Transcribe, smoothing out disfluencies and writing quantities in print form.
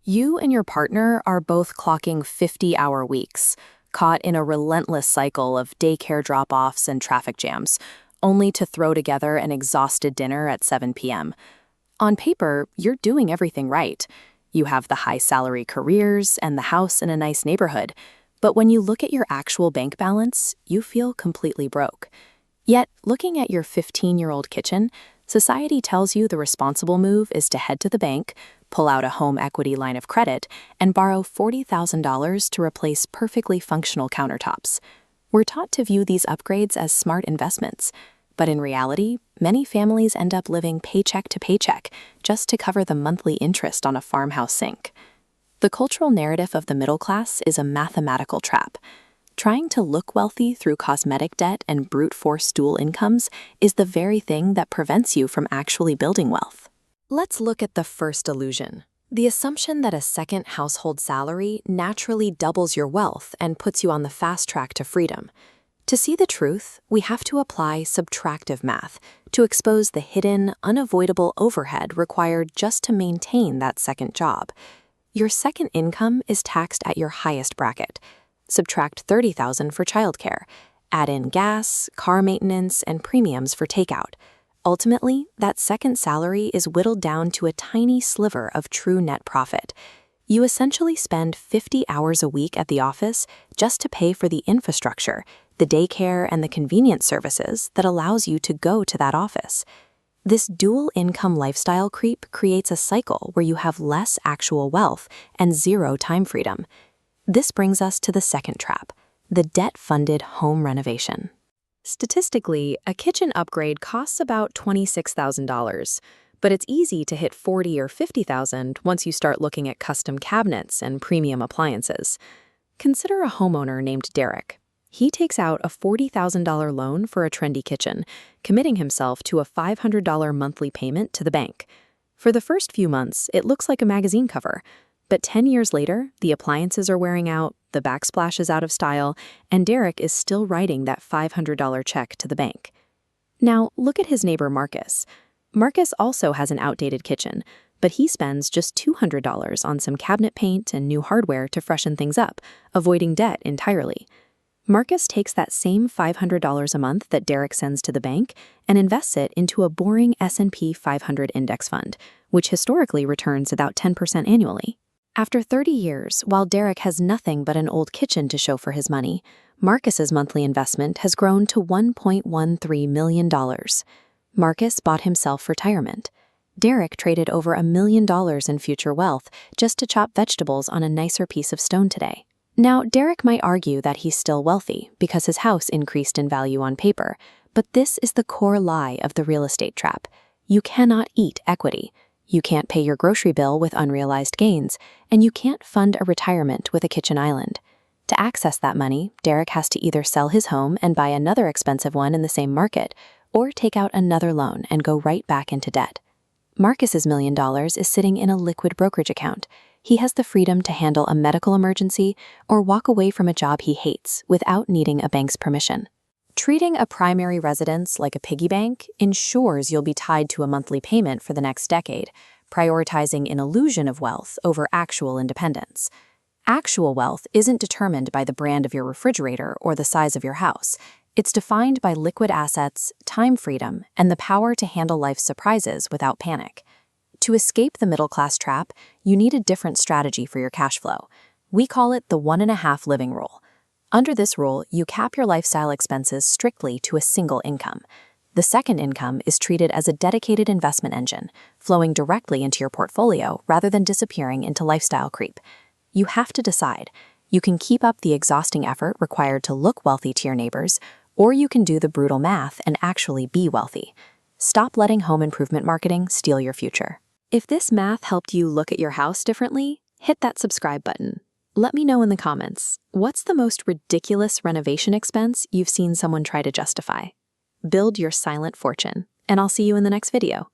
You and your partner are both clocking 50-hour weeks, caught in a relentless cycle of daycare drop-offs and traffic jams, only to throw together an exhausted dinner at 7 p.m. On paper, you're doing everything right. You have the high-salary careers and the house in a nice neighborhood, but when you look at your actual bank balance, you feel completely broke. Yet, looking at your 15-year-old kitchen, society tells you the responsible move is to head to the bank, pull out a home equity line of credit, and borrow $40,000 to replace perfectly functional countertops. We're taught to view these upgrades as smart investments, but in reality, many families end up living paycheck to paycheck just to cover the monthly interest on a farmhouse sink. The cultural narrative of the middle class is a mathematical trap. Trying to look wealthy through cosmetic debt and brute force dual incomes is the very thing that prevents you from actually building wealth. Let's look at the first illusion, the assumption that a second household salary naturally doubles your wealth and puts you on the fast track to freedom. To see the truth, we have to apply subtractive math to expose the hidden, unavoidable overhead required just to maintain that second job. Your second income is taxed at your highest bracket. Subtract $30,000 for childcare. Add in gas, car maintenance, and premiums for takeout. Ultimately, that second salary is whittled down to a tiny sliver of true net profit. You essentially spend 50 hours a week at the office just to pay for the infrastructure, the daycare, and the convenience services that allows you to go to that office. This dual income lifestyle creep creates a cycle where you have less actual wealth and zero time freedom. This brings us to the second trap, the debt-funded home renovation. Statistically, a kitchen upgrade costs about $26,000, but it's easy to hit $40,000 or $50,000 once you start looking at custom cabinets and premium appliances. Consider a homeowner named Derek. He takes out a $40,000 loan for a trendy kitchen, committing himself to a $500 monthly payment to the bank. For the first few months, it looks like a magazine cover. But 10 years later, the appliances are wearing out, the backsplash is out of style, and Derek is still writing that $500 check to the bank. Now, look at his neighbor Marcus. Marcus also has an outdated kitchen, but he spends just $200 on some cabinet paint and new hardware to freshen things up, avoiding debt entirely. Marcus takes that same $500 a month that Derek sends to the bank and invests it into a boring S&P 500 index fund, which historically returns about 10% annually. After 30 years, while Derek has nothing but an old kitchen to show for his money, Marcus's monthly investment has grown to $1.13 million. Marcus bought himself retirement. Derek traded over $1 million in future wealth just to chop vegetables on a nicer piece of stone today. Now, Derek might argue that he's still wealthy because his house increased in value on paper, but this is the core lie of the real estate trap. You cannot eat equity. You can't pay your grocery bill with unrealized gains, and you can't fund a retirement with a kitchen island. To access that money, Derek has to either sell his home and buy another expensive one in the same market, or take out another loan and go right back into debt. Marcus's $1 million is sitting in a liquid brokerage account. He has the freedom to handle a medical emergency or walk away from a job he hates without needing a bank's permission. Treating a primary residence like a piggy bank ensures you'll be tied to a monthly payment for the next decade, prioritizing an illusion of wealth over actual independence. Actual wealth isn't determined by the brand of your refrigerator or the size of your house. It's defined by liquid assets, time freedom, and the power to handle life's surprises without panic. To escape the middle-class trap, you need a different strategy for your cash flow. We call it the 1.5 living rule. Under this rule, you cap your lifestyle expenses strictly to a single income. The second income is treated as a dedicated investment engine, flowing directly into your portfolio rather than disappearing into lifestyle creep. You have to decide. You can keep up the exhausting effort required to look wealthy to your neighbors, or you can do the brutal math and actually be wealthy. Stop letting home improvement marketing steal your future. If this math helped you look at your house differently, hit that subscribe button. Let me know in the comments, what's the most ridiculous renovation expense you've seen someone try to justify? Build your silent fortune, and I'll see you in the next video.